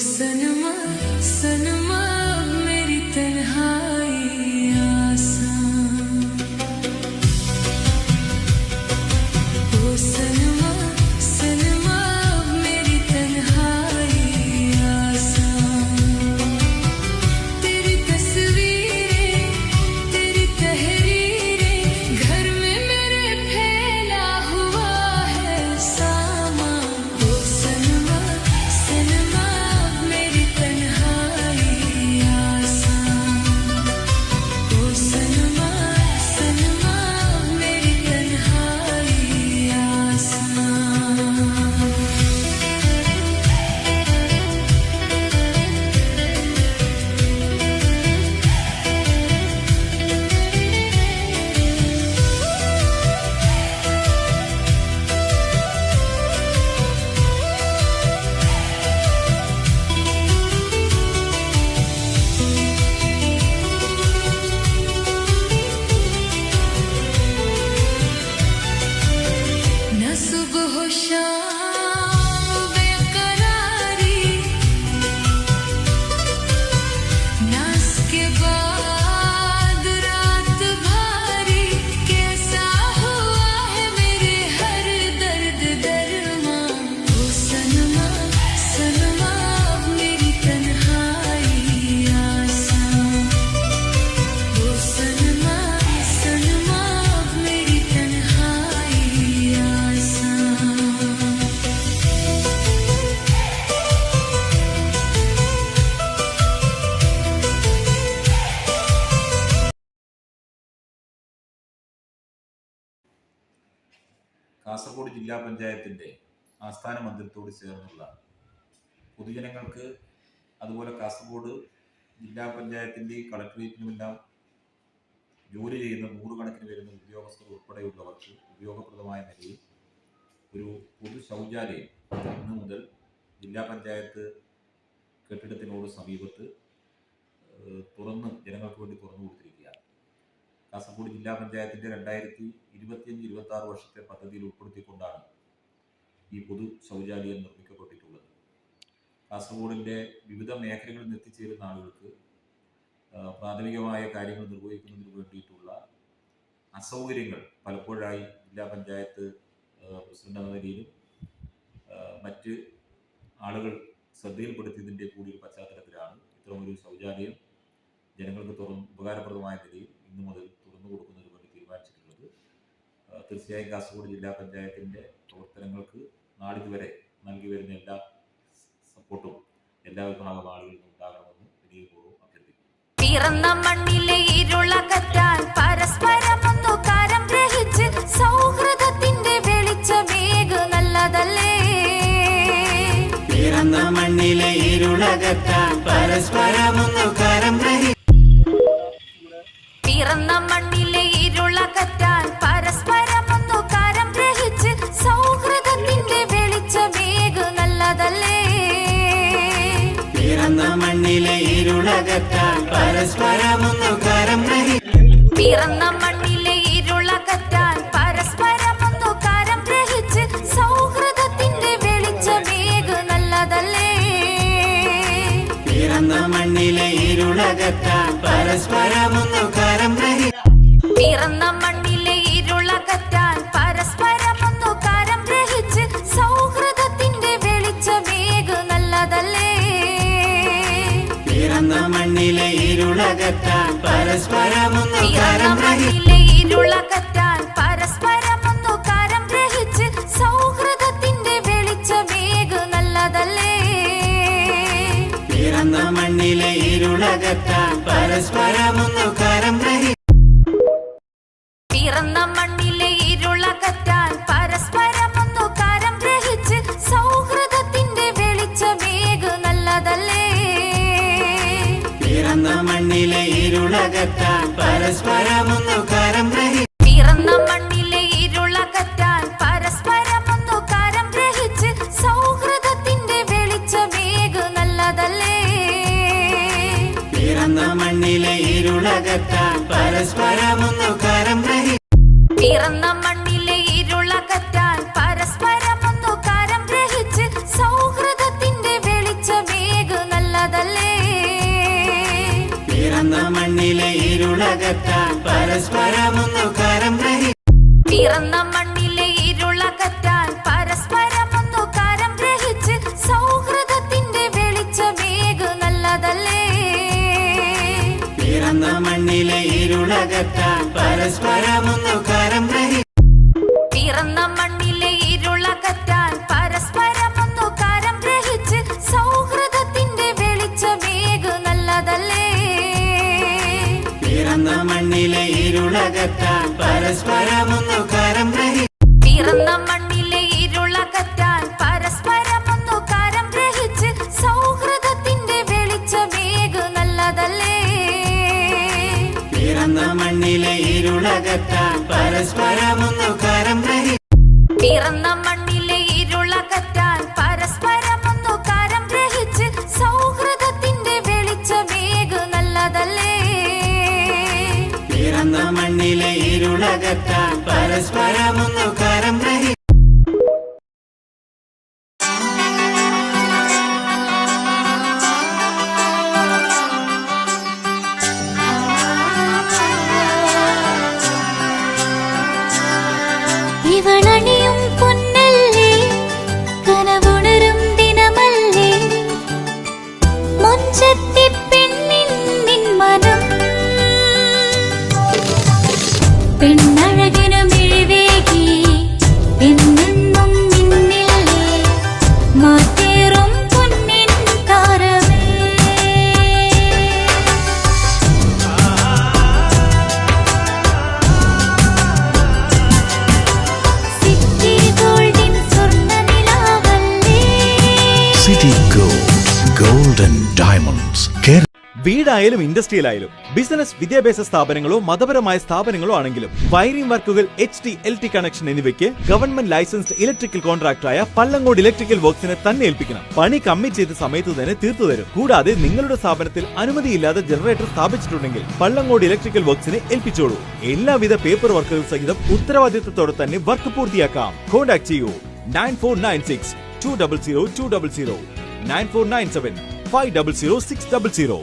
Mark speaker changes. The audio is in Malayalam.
Speaker 1: सनमा सनमा मेरी तन्हाई आसान, ओ सनमा सनमा मेरी तन्हाई आसान। तेरी तस्वीरें तेरी तहरीरें घर में मेरे फैला हुआ है सामा, ओ सनमा सनमा मेरी तन्हाई आसान, ओ सनमा सनमा मेरी तन्हाई आसान। न सुबह हो शाम बेकरारी, न उसके बाद रात भारी, कैसा हुआ है मेरे हर दर्द दरमा, ओ सनमा सनमा मेरी तन्हाई आसान, ओ सनमा सनमा मेरी तन्हाई आसान।
Speaker 2: കാസർഗോഡ് ജില്ലാ പഞ്ചായത്തിൻ്റെ ആസ്ഥാന മന്ദിരത്തോട് ചേർന്നുള്ള പൊതുജനങ്ങൾക്ക്, അതുപോലെ കാസർഗോഡ് ജില്ലാ പഞ്ചായത്തിൻ്റെയും കളക്ടറേറ്റിനുമെല്ലാം ജോലി ചെയ്യുന്ന നൂറുകണക്കിന് വരുന്ന ഉദ്യോഗസ്ഥർ ഉൾപ്പെടെയുള്ളവർക്ക് ഉപയോഗപ്രദമായ നിലയിൽ ഒരു പൊതു ശൗചാലയം ഇന്ന് മുതൽ ജില്ലാ പഞ്ചായത്ത് കെട്ടിടത്തിനോട് സമീപത്ത് ജനങ്ങൾക്ക് വേണ്ടി തുറന്നു കൊടുത്തിരിക്കുകയാണ്. കാസർഗോഡ് ജില്ലാ പഞ്ചായത്തിൻ്റെ 2025-26 വർഷത്തെ പദ്ധതിയിൽ ഉൾപ്പെടുത്തിക്കൊണ്ടാണ് ഈ പൊതു ശൗചാലയം നിർമ്മിക്കപ്പെട്ടിട്ടുള്ളത്. കാസർഗോഡിൻ്റെ വിവിധ മേഖലകളിൽ നിന്ന് എത്തിച്ചേരുന്ന ആളുകൾക്ക് പ്രാഥമികമായ കാര്യങ്ങൾ നിർവഹിക്കുന്നതിന് വേണ്ടിയിട്ടുള്ള അസൗകര്യങ്ങൾ പലപ്പോഴായി ജില്ലാ പഞ്ചായത്ത് പ്രസിഡന്റ് എന്ന നിലയിലും മറ്റ് ആളുകൾ ശ്രദ്ധയിൽപ്പെടുത്തിയതിൻ്റെ കൂടി ഒരു പശ്ചാത്തലത്തിലാണ് ഇത്തരമൊരു ശൗചാലയം ജനങ്ങൾക്ക് ഉപകാരപ്രദമായ നിലയിൽ ഇന്നു മുതൽ തുറന്നു കൊടുക്കുന്നതിന് വേണ്ടി തീരുമാനിച്ചിട്ടുള്ളത്. തീർച്ചയായും കാസർഗോഡ് ജില്ലാ പഞ്ചായത്തിൻ്റെ പ്രവർത്തനങ്ങൾക്ക് നാളിതുവരെ നൽകി വരുന്ന എല്ലാ സപ്പോർട്ടും എല്ലാ വിഭാഗം ആളുകളിൽ നിന്നും ഉണ്ടാകണമെന്ന് വിനയപൂർവ്വം അഭ്യർത്ഥിക്കുന്നു.
Speaker 3: പിറന്ന മണ്ണിലെ ഇരുളകറ്റാൻ പരസ്പരമൊന്നു കരം ഗ്രഹിച്ച് സൗഹൃദത്തിന്റെ വെളിച്ചമേകു നല്ലതല്ലേ.
Speaker 4: പിറന്ന മണ്ണിലെ ഇരുളകറ്റാൻ പരസ്പരമൊന്നു കരം
Speaker 3: പിറന്ന മണ്ണിലെ ഇരുളകറ്റാൻ പരസ്പരമൊന്നു കരം ഗ്രഹിച്ച് സൗഹൃദത്തിന്റെ വെളിച്ചമേകു നല്ലതല്ലേ.
Speaker 4: പിറന്ന മണ്ണിലെ ഇരുളകറ്റാൻ പരസ്പരമൊന്നു കരം
Speaker 3: പിറന്ന മണ്ണിലെ ഇരുളകറ്റാൻ പരസ്പരമൊന്നു കരം ഗ്രഹിച്ച് സൗഹൃദത്തിന്റെ വെളിച്ചമേകു നല്ലതല്ലേ.
Speaker 4: പിറന്ന മണ്ണിലെ ഇരുളകറ്റാൻ പരസ്പരമൊന്നു കരം
Speaker 3: പിറന്ന മണ്ണിലെ ഇരുളകറ്റാൻ പരസ്പരമൊന്നു കരം ഗ്രഹിച്ച് സൗഹൃദത്തിന്റെ വെളിച്ചമേകു നല്ലതല്ലേ.
Speaker 4: പിറന്ന മണ്ണിലെ ഇരുളകറ്റാൻ പരസ്പരമൊന്നു കരം
Speaker 3: മണ്ണിലെ ഇരുളകറ്റാൻ പരസ്പരമൊന്നു കരം ഗ്രഹിച്ച് സൗഹൃദത്തിന്റെ വെളിച്ചമേകു നല്ലതല്ലേ.
Speaker 4: പിറന്ന മണ്ണിലെ ഇരുളകറ്റാൻ പരസ്പരമൊന്നു കരം
Speaker 3: പിറന്ന മണ്ണിലെ ഇരുളകറ്റാൻ പരസ്പരമൊന്നു കരം ഗ്രഹിച്ച് സൗഹൃദത്തിന്റെ വെളിച്ചമേകു നല്ലതല്ലേ.
Speaker 4: പിറന്ന മണ്ണിലെ ഇരുളകറ്റാൻ പരസ്പരമൊന്നു കരം
Speaker 3: പിറന്ന മണ്ണിലെ ഇരുളകറ്റാൻ പരസ്പരമൊന്നു കരം ഗ്രഹിച്ച് സൗഹൃദത്തിന്റെ വെളിച്ചമേകു നല്ലതല്ലേ.
Speaker 4: പിറന്ന മണ്ണിലെ ഇരുളകറ്റാൻ പരസ്പരമൊന്നു കരം
Speaker 3: പിറന്ന മണ്ണിലെ ഇരുളകറ്റാൻ പരസ്പരമൊന്നു കരം ഗ്രഹിച്ച് സൗഹൃദത്തിന്റെ വെളിച്ചമേകു
Speaker 4: ഇരുളകറ്റാൻ പരസ്പരമൊന്നു കരം ഗ്രഹിക്കാം.
Speaker 3: പിറന്ന മണ്ണിലെ ഇരുളകറ്റാൻ പരസ്പരമൊന്നു കരം ഗ്രഹിച്ച് സൗഹൃദത്തിന്റെ വെളിച്ചമേകു നല്ലതല്ലേ.
Speaker 4: പിറന്ന മണ്ണിലെ ഇരുളകറ്റാൻ പരസ്പരമൊന്നു കരം ഗ്രഹിക്കാം.
Speaker 3: പിറന്ന മണ്ണിലെ ഇരുളകറ്റാൻ പരസ്പരമൊന്നു കരം ഗ്രഹിച്ച് സൗഹൃദത്തിന്റെ വെളിച്ചമേകു നല്ലതല്ലേ.
Speaker 4: പിറന്ന മണ്ണിലെ ഇരുളകറ്റാൻ പരസ്പരമൊന്നു കരം ഗ്രഹിക്കാം.
Speaker 3: പിറന്ന മണ്ണിലെ ഇരുളകറ്റാൻ പരസ്പരമൊന്നു കരം ഗ്രഹിച്ച് സൗഹൃദത്തിന്റെ വെളിച്ചമേകു നല്ലതല്ലേ.
Speaker 4: പിറന്ന മണ്ണിലെ ഇരുളകറ്റാൻ പരസ്പരമൊന്നു കരം ഗ്രഹിക്കാം.
Speaker 3: പിറന്ന മണ്ണിലെ ഇരുളകറ്റാൻ പരസ്പരമൊന്നു കരം ഗ്രഹിച്ച് സൗഹൃദത്തിന്റെ വെളിച്ചമേകു നല്ലതല്ലേ.
Speaker 4: പിറന്ന മണ്ണിലെ ഇരുളകറ്റാൻ പരസ്പരമൊന്നു കരം ഗ്രഹിക്കാം.
Speaker 1: ഇവളണിയും പൊന്നല്ലേ കനവുണരും ദിനമല്ലേ മുഞ്ചത്തി പെണ്ണിൻ നിൻ മനം പെണ്ണഴകിനു മിഴിവേകി എന്നെന്നും നിന്നില്ലേ മാറ്റേറും പൊന്നിൻ താരമേ. സിറ്റി ഗോൾഡിൻ സ്വർണ്ണനിലാവല്ലേ
Speaker 5: City Gold, Gold and Diamonds.
Speaker 6: വീടായാലും ഇൻഡസ്ട്രിയലായാലും ബിസിനസ് വിദ്യാഭ്യാസ സ്ഥാപനങ്ങളോ മതപരമായ സ്ഥാപനങ്ങളോ ആണെങ്കിലും വയറിംഗ് വർക്കുകൾ HT LT കണക്ഷൻ എന്നിവയ്ക്ക് ഗവൺമെന്റ് ലൈസൻസ്ഡ് ഇലക്ട്രിക്കൽ കോൺട്രാക്ടറായ പള്ളങ്ങോട് ഇലക്ട്രിക്കൽ വർക്സിനെ തന്നെ ഏൽപ്പിക്കണം. പണി കമ്മിറ്റ് ചെയ്ത സമയത്ത് തന്നെ തീർത്തു തരും. കൂടാതെ നിങ്ങളുടെ സ്ഥാപനത്തിൽ അനുമതിയില്ലാതെ ജനറേറ്റർ സ്ഥാപിച്ചിട്ടുണ്ടെങ്കിൽ പള്ളങ്ങോട് ഇലക്ട്രിക്കൽ വർക്സിനെ ഏൽപ്പിച്ചോളൂ. എല്ലാവിധ പേപ്പർ വർക്കുകൾ സഹിതം ഉത്തരവാദിത്തത്തോടെ തന്നെ വർക്ക് പൂർത്തിയാക്കാം. കോൺടാക്ട് ചെയ്യൂ 9496 200 200 9497 500 600.